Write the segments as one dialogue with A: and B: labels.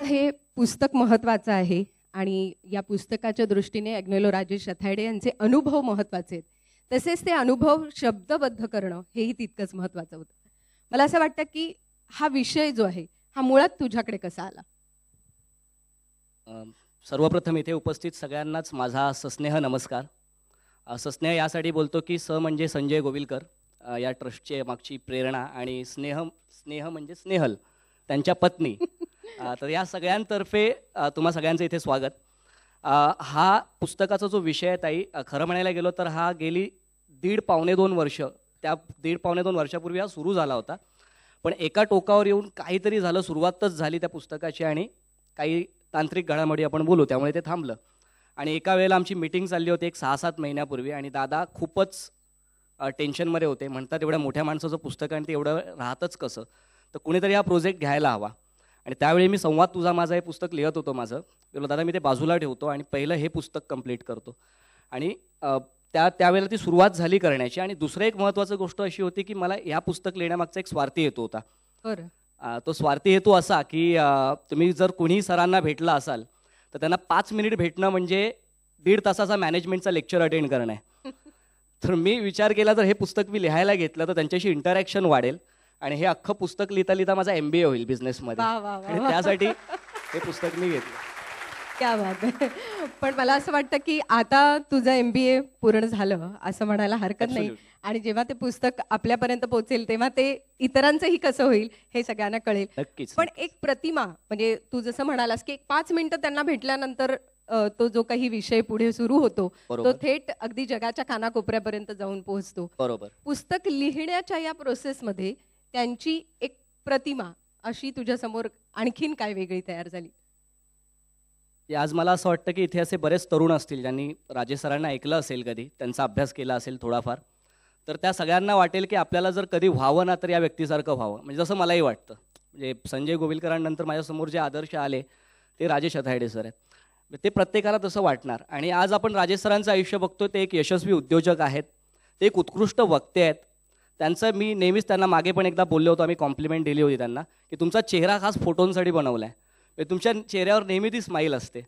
A: हे पुस्तक महत्त्वाचं आहे आणि या पुस्तकाच्या दृष्टीने अग्नेलो राजेश रथाडे यांचे अनुभव महत्त्वाचे आहेत. तसेच ते अनुभव शब्दबद्ध करणं हेही तितकंच महत्त्वाचं होतं. मला असं वाटतं की हा विषय जो आहे हा मुळात तुझ्याकडे कसा आला?
B: सर्वप्रथम इथे उपस्थित सगळ्यांनाच माझा सस्नेह नमस्कार. सस्नेह यासाठी बोलतो की म्हणजे संजय गोविलकर, या ट्रस्टची मागची प्रेरणा, आणि स्नेह म्हणजे स्नेहल त्यांच्या पत्नी. तर या सगळ्यांतर्फे तुम्हा सगळ्यांचं इथे स्वागत. हा पुस्तकाचा जो विषय आहे ताई, खरं म्हणायला गेलो तर हा गेली पावणे दोन वर्ष, त्या पावणे दोन वर्षापूर्वी हा सुरू झाला होता. पण एका टोकावर येऊन काहीतरी झालं, सुरुवातच झाली त्या पुस्तकाची आणि काही तांत्रिक घडामोडी आपण बोलू त्यामुळे ते थांबलं. आणि एका वेळेला आमची मीटिंग चालली होती एक 6-7 महिन्यापूर्वी, आणि दादा खूपच टेन्शनमध्ये होते. म्हणतात एवढ्या मोठ्या माणसाचं पुस्तक आणि ते एवढं राहतच कसं, तर कुणीतरी हा प्रोजेक्ट घ्यायला हवा. आणि त्यावेळी मी संवाद तुझा माझा हे पुस्तक लिहत होतो. माझं बोललो दादा मी ते बाजूला ठेवतो आणि पहिलं हे पुस्तक कंप्लीट करतो. आणि त्यावेळेला ती सुरुवात झाली करण्याची. आणि दुसरं एक महत्त्वाची गोष्ट अशी होती की मला या पुस्तक लिहिण्यामागचा एक स्वार्थी हेतू होता.
A: बरं.
B: तो स्वार्थी हेतू असा की तुम्ही जर कुणी सरांना भेटला असाल तर त्यांना 5 मिनिट भेटणं म्हणजे 1.5 तासाचा मॅनेजमेंटचा लेक्चर अटेंड करणं आहे. तर मी विचार केला तर हे पुस्तक मी लिहायला घेतलं तर त्यांच्याशी इंटरॅक्शन वाढेल आणि हे अख्खं पुस्तक लिहिता लिहिता माझा MBA होईल बिझनेसमध्ये. आणि त्यासाठी हे पुस्तक मी घेतलं.
A: क्या बात आहे. पण मला असं वाटतं की आता तुझं MBA पूर्ण झालं असं म्हणायला हरकत नाही. आणि जेव्हा ते पुस्तक आपल्यापर्यंत पोहोचेल तेव्हा ते इतरांचंही कसं होईल हे सगळ्यांना कळेल.
B: नक्कीच.
A: पण एक प्रतिमा म्हणजे तू जसं म्हणालास की 5 मिनिटं त्यांना भेटल्यानंतर तो जो काही विषय पुढे सुरू होतो तो थेट अगदी जगाच्या कानाकोपऱ्यापर्यंत जाऊन पोहोचतो.
B: बरोबर.
A: पुस्तक लिहिण्याच्या या प्रोसेसमध्ये त्यांची एक प्रतिमा अशी तुझ्यासमोर आणखीन काय वेगळी तयार झाली?
B: आज मला असं वाटतं की इथे असे बरेच तरुण असतील ज्यांनी राजेश सरांना ऐकलं असेल, कधी त्यांचा अभ्यास केला असेल थोडाफार, तर त्या सगळ्यांना वाटेल की आपल्याला जर कधी व्हावं ना तर या व्यक्तीसारखं व्हावं. म्हणजे जसं मलाही वाटतं. म्हणजे संजय गोविलकरांनंतर माझ्यासमोर जे आदर्श आले ते राजेश रथाडे सर आहेत. ते प्रत्येकाला तसं वाटणार. आणि आज आपण राजेश सरांचं आयुष्य बघतो. ते एक यशस्वी उद्योजक आहेत, ते एक उत्कृष्ट वक्ते आहेत. त्यांचं मी नेहमीच त्यांना मागे पण एकदा बोललो होतो, आम्ही कॉम्प्लिमेंट दिली होती त्यांना की तुमचा चेहरा खास फोटोंसाठी बनवला आहे, तुमच्या चेहऱ्यावर नेहमी ती स्माईल असते.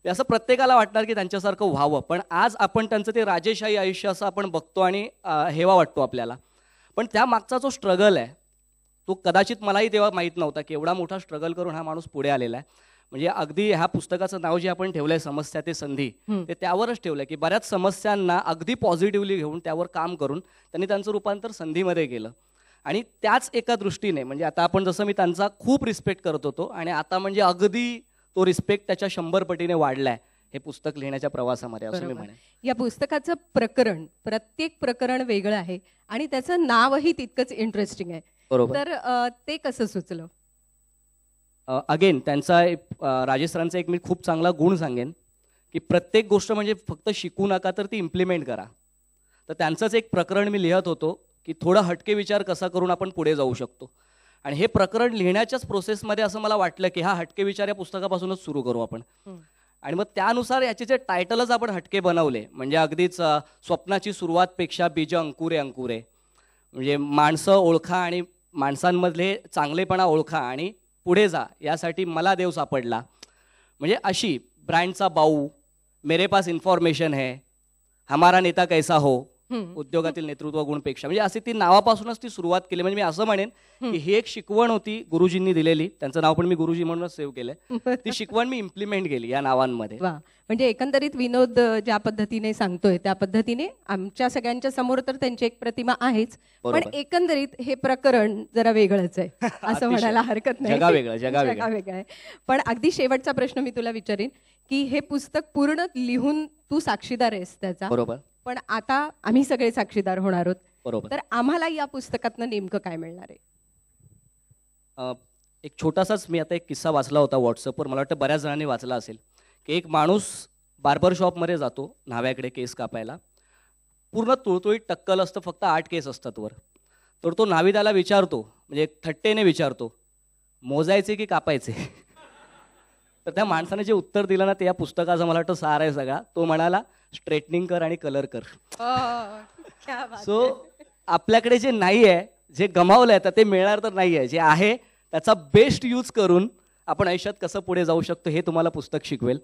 B: असं प्रत्येकाला वाटणार की त्यांच्यासारखं व्हावं. पण आज आपण त्यांचं ते राजेशाही आयुष्य असं आपण बघतो आणि हेवा वाटतो आपल्याला. पण त्या मागचा जो स्ट्रगल आहे तो कदाचित मलाही तेव्हा माहीत नव्हता की एवढा मोठा स्ट्रगल करून हा माणूस पुढे आलेला आहे. म्हणजे अगदी ह्या पुस्तकाचं नाव जे आपण ठेवलंय समस्या ते संधी, ते त्यावरच ठेवलंय की बऱ्याच समस्यांना अगदी पॉझिटिव्हली घेऊन त्यावर काम करून त्यांनी त्यांचं रूपांतर संधीमध्ये केलं. आणि त्याच एका दृष्टीने म्हणजे आता आपण जसं मी त्यांचा खूप रिस्पेक्ट करत होतो आणि आता म्हणजे अगदी तो रिस्पेक्ट त्याच्या 100 पटीने वाढलाय हे पुस्तक लिहिण्याच्या प्रवासामध्ये, असं मी म्हणेन.
A: या पुस्तकाचं प्रकरण, प्रत्येक प्रकरण वेगळं आहे आणि त्याचं नावही तितकंच इंटरेस्टिंग आहे.
B: बरोबर.
A: तर ते कसं सुचलं?
B: अगेन त्यांचा राजेश सरांचा एक मी खूप चांगला गुण सांगेन की प्रत्येक गोष्ट म्हणजे फक्त शिकू नका तर ती इम्प्लिमेंट करा. तर त्यांचंच एक प्रकरण मी लिहत होतो की थोडा हटके विचार कसा करून आपण पुढे जाऊ शकतो. आणि हे प्रकरण लिहिण्याच्याच प्रोसेसमध्ये असं मला वाटलं की हा हटके विचार या पुस्तकापासूनच सुरू करू आपण. आणि मग त्यानुसार याचे जे टायटलच आपण हटके बनवले. म्हणजे अगदीच स्वप्नाची सुरुवातपेक्षा बीज अंकुरे अंकुरे, म्हणजे माणसं ओळखा आणि माणसांमधले चांगलेपणा ओळखा आणि पुढे जा, यासाठी मला देव सापडला. म्हणजे अशी ब्रँडचा बाऊ, मेरे पास इन्फॉर्मेशन है, हमारा नेता कैसा हो, उद्योगातील नेतृत्व गुणपेक्षा, म्हणजे अशी ती नावापासूनच ती सुरुवात केली. म्हणजे मी असं म्हणेन की ही एक शिकवण होती गुरुजींनी दिलेली. त्यांचं नाव पण मी गुरुजी म्हणूनच सेव्ह केलंय. ती शिकवण मी इम्प्लिमेंट केली या नावांमध्ये.
A: म्हणजे एकंदरीत विनोद ज्या पद्धतीने सांगतोय त्या पद्धतीने आमच्या सगळ्यांच्या समोर तर त्यांची एक प्रतिमा आहेच, पण एकंदरीत हे प्रकरण जरा वेगळंच आहे असं म्हणायला हरकत नाही.
B: जगावेगळं
A: आहे. पण अगदी शेवटचा प्रश्न मी तुला विचारीन की हे पुस्तक पूर्ण लिहून तू साक्षीदार आहेस त्याचा.
B: बरोबर.
A: पण आता आम्ही सगळे साक्षीदार होणार आहोत.
B: बरोबर.
A: तर आम्हाला या पुस्तकातनं नेमकं काय मिळणार आहे?
B: एक छोटासाच मी आता एक किस्सा वाचला होता व्हॉट्सअपवर, मला वाटतं बऱ्याच जणांनी वाचला असेल, की एक माणूस बार्बर शॉपमध्ये जातो न्हाव्याकडे केस कापायला. पूर्ण तुळतुळीत टक्कल असतं, फक्त 8 केस असतात वर. तर तो न्हावी त्याला विचारतो, म्हणजे थट्टेने विचारतो, मोजायचे की कापायचे? तर त्या माणसाने जे उत्तर दिलं ना ते या पुस्तकाचा मला वाटतं सार आहे सगळा. तो म्हणाला स्ट्रेटनिंग कर आणि कलर कर. सो आपल्याकडे जे नाही आहे, जे गमावलंय तर ते मिळणार तर नाही आहे, जे आहे त्याचा बेस्ट यूज करून आपण आयुष्यात कसं पुढे जाऊ शकतो हे तुम्हाला पुस्तक शिकवेल.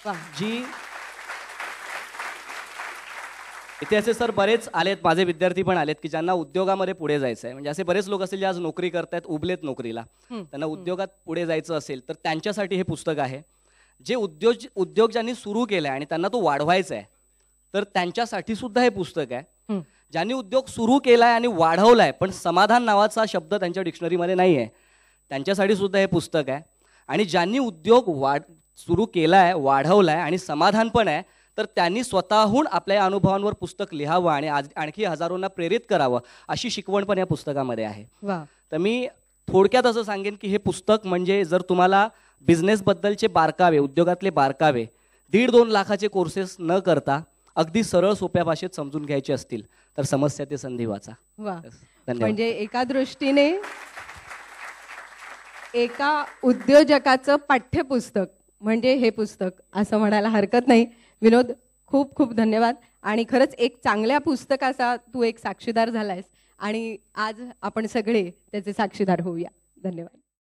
A: वा.
B: जी इथे असे सर बरेच आलेत, माझे विद्यार्थी पण आलेत की ज्यांना उद्योगामध्ये पुढे जायचं आहे. म्हणजे असे बरेच लोक असतील जे आज नोकरी करतायत, उबलेत नोकरीला, त्यांना उद्योगात पुढे जायचं असेल तर त्यांच्यासाठी हे पुस्तक आहे. जे उद्योग ज्यांनी सुरू केलाय आणि त्यांना तो वाढवायचा आहे तर त्यांच्यासाठी सुद्धा हे पुस्तक आहे. ज्यांनी उद्योग सुरू केलाय आणि वाढवलाय पण समाधान नावाचा शब्द त्यांच्या डिक्शनरीमध्ये नाही आहे, त्यांच्यासाठी सुद्धा हे पुस्तक आहे. आणि ज्यांनी उद्योग सुरू केलाय, वाढवलाय आणि समाधान पण आहे तर त्यांनी स्वतःहून आपल्या या अनुभवांवर पुस्तक लिहावं आणि आणखी हजारोंना प्रेरित करावं अशी शिकवण पण या पुस्तकामध्ये आहे. तर मी थोडक्यात असं सांगेन की हे पुस्तक म्हणजे जर तुम्हाला बिझनेसबद्दलचे बारकावे, उद्योगातले बारकावे 1.5-2 लाखाचे कोर्सेस न करता अगदी सरळ सोप्या भाषेत समजून घ्यायचे असतील तर समस्या ते संधी वाचा.
A: वा.
B: धन्यवाद.
A: म्हणजे एका दृष्टीने एका उद्योजकाचं पाठ्यपुस्तक म्हणजे हे पुस्तक असं म्हणायला हरकत नाही. विनोद, खूप खूप धन्यवाद. आणि खरंच एक चांगल्या पुस्तकाचा तू एक साक्षीदार झालायस आणि आज आपण सगळे त्याचे साक्षीदार होऊया. धन्यवाद.